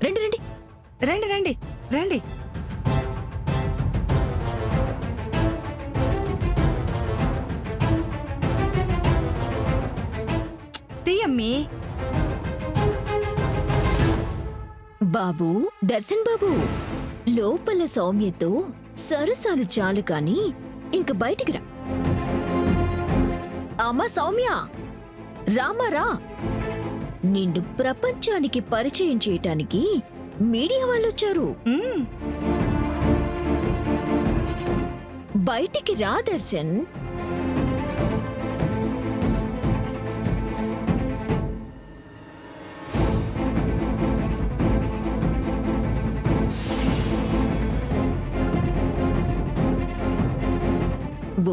రండి రండి రండి రండి రండి. తీయమ్మి. బాబు, దర్శన్ బాబు, లోపల సౌమ్యతో సరసాలు చాలు కాని ఇంక బయటికి రా. అమ్మా సౌమ్య, రామారా. నిన్ను ప్రపంచానికి పరిచయం చేయటానికి మీడియా వాళ్ళొచ్చారు. బయటికి రా దర్శన్.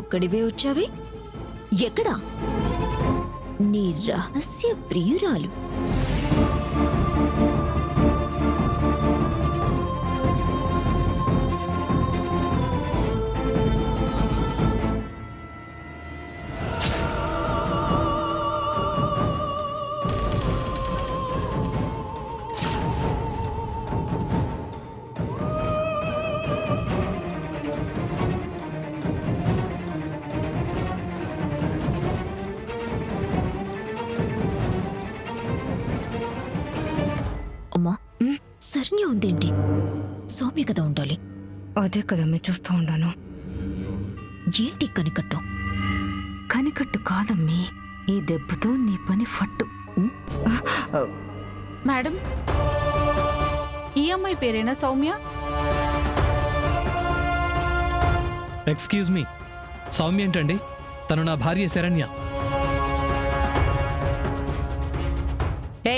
ఒక్కడివే వచ్చావే? ఎక్కడా నీ రహస్య ప్రియురాలు? అమ్మా, శరణ్య ఉందేంటి? సౌమ్య కదా ఉండాలి. అదే కదా మీరు చూస్తూ ఉన్నాను. ఏంటి కనికట్టం? కనికట్టు కాదమ్మీ, ఈ దెబ్బతో నీ పని ఫట్టు. మేడం, ఈ అమ్మాయి పేరేనా సౌమ్య? ఎక్స్క్యూజ్ మీ, సౌమ్య ఏంటండి? తను నా భార్య శరణ్య.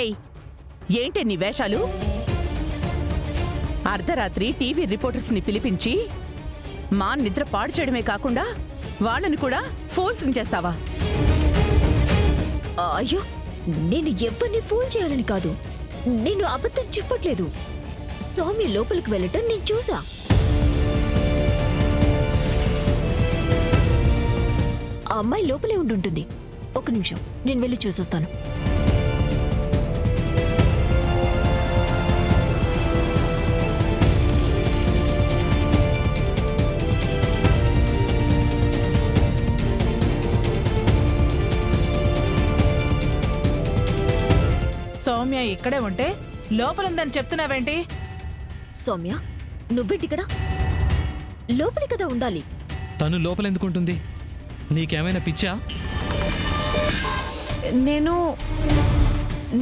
ఏయ్, ఏంటి నీ వేషాలు? అర్ధరాత్రి టీవీ రిపోర్టర్స్ ని పిలిపించి మా నిద్ర పాడు చేయడమే కాకుండా వాళ్ళని కూడా ఫూల్స్ చేస్తావా? అయ్యో, నేను ఎవరిని ఫోన్ చేయాలని కాదు. నేను అబద్ధం చెప్పట్లేదు. సౌమ్య లోపలికి వెళ్ళటం నేను చూసా. ఆ అమ్మాయి లోపలే ఉండుంటుంది. ఒక నిమిషం, నేను వెళ్ళి చూసొస్తాను. సౌమ్య ఇక్కడే ఉంటే లోపలుందని చెప్తున్నావేంటి? సౌమ్య, నువ్వేంటిక్కడ? లోపలి కదా ఉండాలి. తను లోపలెందుకుంటుంది? నీకేమైనా పిచ్చా? నేను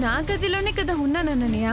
నా గదిలోనే కదా ఉన్నానన్నయ్య.